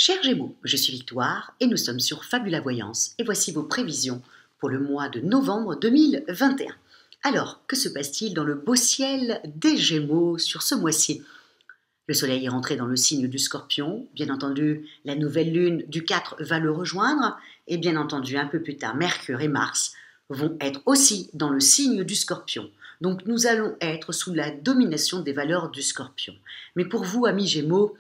Chers Gémeaux, je suis Victoire et nous sommes sur Fabula Voyance et voici vos prévisions pour le mois de novembre 2021. Alors, que se passe-t-il dans le beau ciel des Gémeaux sur ce mois-ci? Le soleil est rentré dans le signe du Scorpion, bien entendu la nouvelle lune du 4 va le rejoindre et bien entendu un peu plus tard Mercure et Mars vont être aussi dans le signe du Scorpion. Donc nous allons être sous la domination des valeurs du Scorpion. Mais pour vous, amis Gémeaux,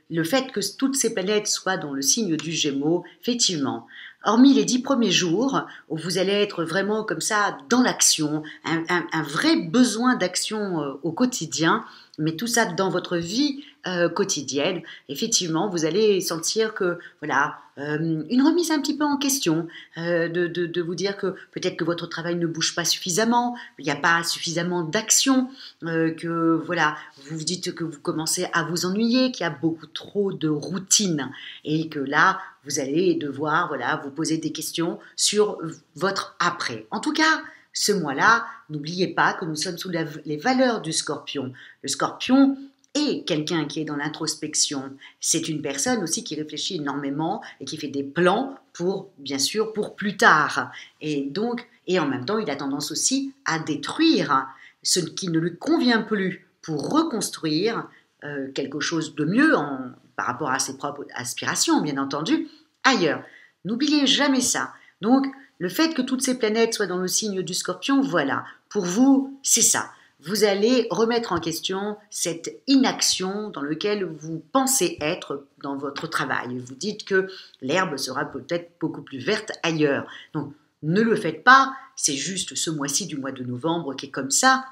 le fait que toutes ces planètes soient dans le signe du Gémeaux, effectivement, hormis les 10 premiers jours, où vous allez être vraiment comme ça dans l'action, un vrai besoin d'action au quotidien, mais tout ça dans votre vie quotidienne, effectivement, vous allez sentir que, voilà, une remise un petit peu en question, de vous dire que peut-être que votre travail ne bouge pas suffisamment, il n'y a pas suffisamment d'action, que, voilà, vous vous dites que vous commencez à vous ennuyer, qu'il y a beaucoup trop de routine, et que là, vous allez devoir, voilà, vous poser des questions sur votre après. En tout cas, ce mois-là, n'oubliez pas que nous sommes sous les valeurs du Scorpion. Le Scorpion est quelqu'un qui est dans l'introspection. C'est une personne aussi qui réfléchit énormément et qui fait des plans pour, bien sûr, pour plus tard. Et donc, et en même temps, il a tendance aussi à détruire ce qui ne lui convient plus pour reconstruire quelque chose de mieux par rapport à ses propres aspirations, bien entendu, ailleurs. N'oubliez jamais ça. Donc, le fait que toutes ces planètes soient dans le signe du Scorpion, voilà, pour vous, c'est ça. Vous allez remettre en question cette inaction dans laquelle vous pensez être dans votre travail. Vous dites que l'herbe sera peut-être beaucoup plus verte ailleurs. Donc, ne le faites pas, c'est juste ce mois-ci du mois de novembre qui est comme ça.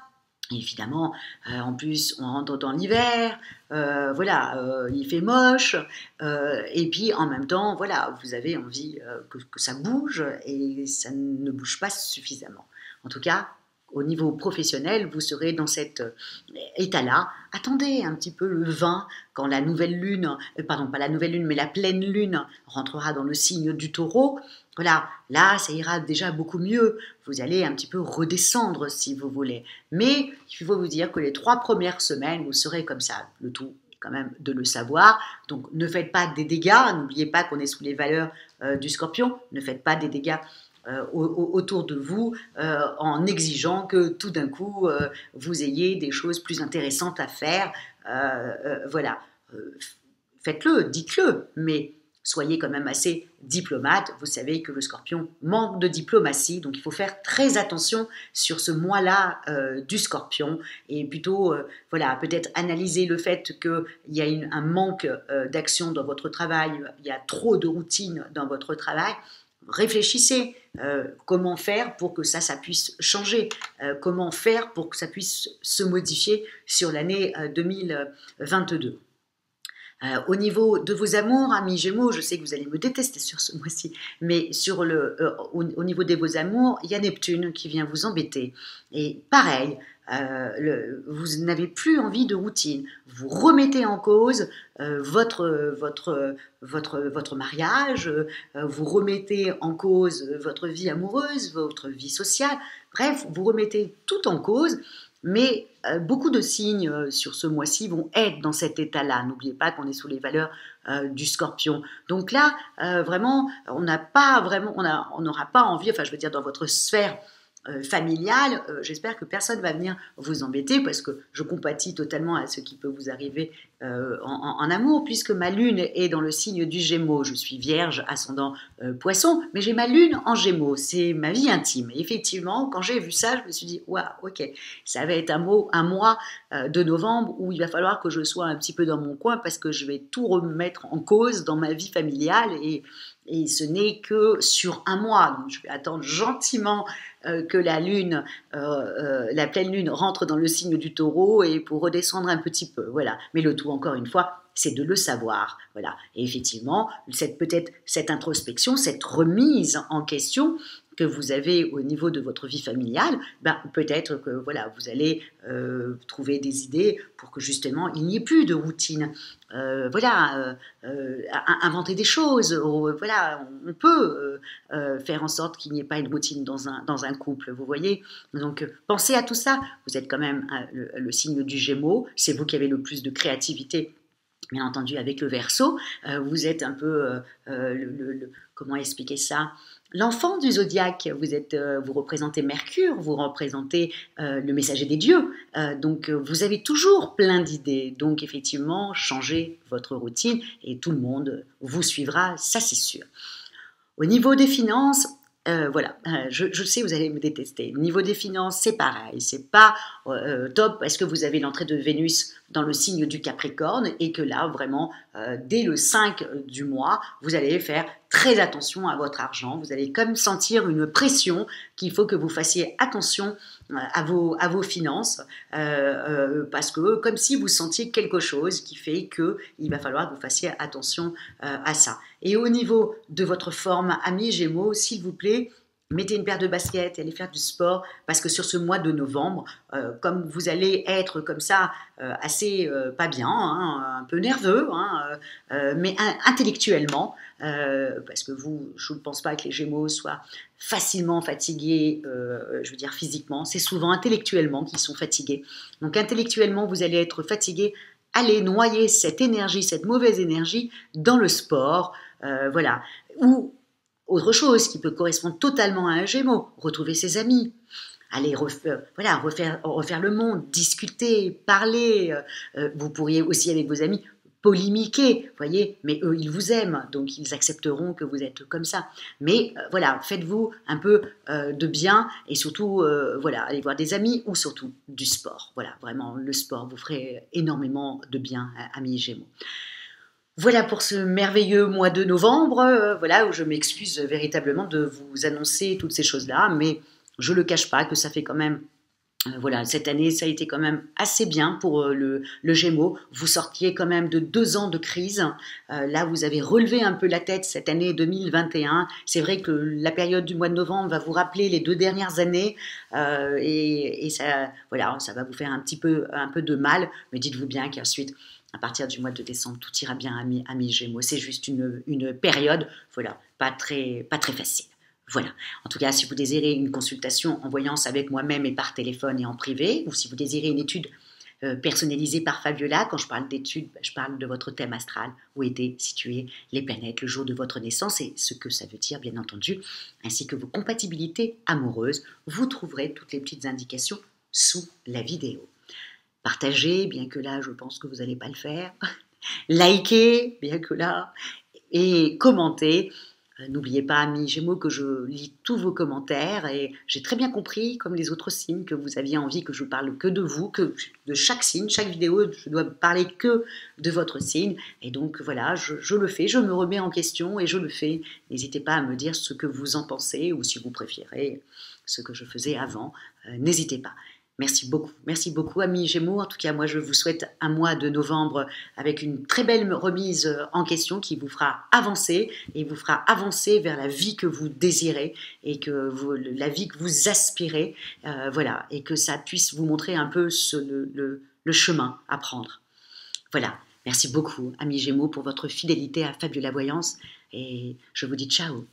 Évidemment, en plus, on rentre dans l'hiver, voilà, il fait moche, et puis en même temps, voilà, vous avez envie que ça bouge et ça ne bouge pas suffisamment. En tout cas, au niveau professionnel, vous serez dans cet état-là. Attendez un petit peu le 20, quand la nouvelle lune, pardon, pas la nouvelle lune, mais la pleine lune rentrera dans le signe du Taureau. Voilà, là, ça ira déjà beaucoup mieux. Vous allez un petit peu redescendre si vous voulez. Mais il faut vous dire que les 3 premières semaines, vous serez comme ça. Le tout, quand même, de le savoir. Donc, ne faites pas des dégâts. N'oubliez pas qu'on est sous les valeurs du Scorpion. Ne faites pas des dégâts autour de vous en exigeant que tout d'un coup, vous ayez des choses plus intéressantes à faire. Voilà. Faites-le, dites-le, mais soyez quand même assez diplomate. Vous savez que le Scorpion manque de diplomatie, donc il faut faire très attention sur ce mois-là du Scorpion et plutôt, voilà, peut-être analyser le fait qu'il y a un manque d'action dans votre travail, il y a trop de routine dans votre travail. Réfléchissez comment faire pour que ça puisse changer, comment faire pour que ça puisse se modifier sur l'année 2022. Au niveau de vos amours, amis Gémeaux, je sais que vous allez me détester sur ce mois-ci, mais au niveau de vos amours, il y a Neptune qui vient vous embêter. Et pareil, vous n'avez plus envie de routine. Vous remettez en cause votre mariage, vous remettez en cause votre vie amoureuse, votre vie sociale. Bref, vous remettez tout en cause. Mais beaucoup de signes sur ce mois-ci vont être dans cet état-là. N'oubliez pas qu'on est sous les valeurs du Scorpion. Donc là, vraiment, on n'aura pas envie, enfin je veux dire dans votre sphère familiale, j'espère que personne ne va venir vous embêter parce que je compatis totalement à ce qui peut vous arriver en amour puisque ma lune est dans le signe du Gémeaux. Je suis vierge, ascendant poisson, mais j'ai ma lune en Gémeaux. C'est ma vie intime. Et effectivement, quand j'ai vu ça, je me suis dit, waouh, ok, ça va être un mois de novembre où il va falloir que je sois un petit peu dans mon coin parce que je vais tout remettre en cause dans ma vie familiale et ce n'est que sur un mois. Donc, je vais attendre gentiment que la lune, la pleine lune rentre dans le signe du Taureau et pour redescendre un petit peu. Voilà. Mais le tout, encore une fois, c'est de le savoir. Voilà. Et effectivement, peut-être cette introspection, cette remise en question que vous avez au niveau de votre vie familiale, ben, peut-être que voilà, vous allez trouver des idées pour que justement il n'y ait plus de routine. Voilà, inventer des choses. Voilà, on peut faire en sorte qu'il n'y ait pas une routine dans un couple. Vous voyez. Donc pensez à tout ça. Vous êtes quand même le signe du Gémeaux. C'est vous qui avez le plus de créativité Bien entendu, avec le Verseau, vous êtes un peu, comment expliquer ça? L'enfant du zodiaque, vous représentez Mercure, vous représentez le messager des dieux, donc vous avez toujours plein d'idées. Donc effectivement, changez votre routine et tout le monde vous suivra, ça c'est sûr. Au niveau des finances, voilà, je sais, vous allez me détester. Au niveau des finances, c'est pareil, c'est pas top parce que vous avez l'entrée de Vénus dans le signe du Capricorne et que là, vraiment, dès le 5 du mois, vous allez faire très attention à votre argent. Vous allez comme sentir une pression qu'il faut que vous fassiez attention à vos finances parce que comme si vous sentiez quelque chose qui fait qu'il va falloir que vous fassiez attention à ça. Et au niveau de votre forme, amis Gémeaux, s'il vous plaît, mettez une paire de baskets et allez faire du sport parce que sur ce mois de novembre, comme vous allez être comme ça assez pas bien, hein, un peu nerveux, hein, mais intellectuellement, parce que je ne pense pas que les Gémeaux soient facilement fatigués, je veux dire physiquement, c'est souvent intellectuellement qu'ils sont fatigués. Donc intellectuellement, vous allez être fatigué. Allez noyer cette énergie, cette mauvaise énergie dans le sport, voilà. Ou autre chose qui peut correspondre totalement à un Gémeaux, retrouver ses amis, aller refaire le monde, discuter, parler. Vous pourriez aussi avec vos amis polémiquer, voyez, mais eux, ils vous aiment, donc ils accepteront que vous êtes comme ça. Mais voilà, faites-vous un peu de bien et surtout, voilà, allez voir des amis ou surtout du sport. Voilà, vraiment, le sport vous ferait énormément de bien, amis Gémeaux. Voilà pour ce merveilleux mois de novembre, voilà, où je m'excuse véritablement de vous annoncer toutes ces choses-là, mais je ne le cache pas que ça fait quand même voilà, cette année, ça a été quand même assez bien pour le Gémeaux. Vous sortiez quand même de 2 ans de crise. Là, vous avez relevé un peu la tête cette année 2021. C'est vrai que la période du mois de novembre va vous rappeler les 2 dernières années et ça, voilà, ça va vous faire un peu de mal. Mais dites-vous bien qu'ensuite, à partir du mois de décembre, tout ira bien, amis Gémeaux. C'est juste une période, voilà, pas très facile. Voilà. En tout cas, si vous désirez une consultation en voyance avec moi-même et par téléphone et en privé, ou si vous désirez une étude personnalisée par Fabiola, quand je parle d'études, je parle de votre thème astral, où étaient situées les planètes le jour de votre naissance et ce que ça veut dire, bien entendu, ainsi que vos compatibilités amoureuses. Vous trouverez toutes les petites indications sous la vidéo. Partagez, bien que là, je pense que vous n'allez pas le faire. Likez, bien que là, et commentez. N'oubliez pas, amis Gémeaux, que je lis tous vos commentaires et j'ai très bien compris, comme les autres signes, que vous aviez envie que je parle que de vous, que de chaque signe, chaque vidéo, je dois parler que de votre signe. Et donc voilà, je le fais, je me remets en question et je le fais. N'hésitez pas à me dire ce que vous en pensez ou si vous préférez ce que je faisais avant. N'hésitez pas. Merci beaucoup amis Gémeaux. En tout cas, moi je vous souhaite un mois de novembre avec une très belle remise en question qui vous fera avancer et vous fera avancer vers la vie que vous désirez et la vie que vous aspirez, voilà, et que ça puisse vous montrer un peu le chemin à prendre. Voilà, merci beaucoup amis Gémeaux pour votre fidélité à Fabiola Voyance et je vous dis ciao.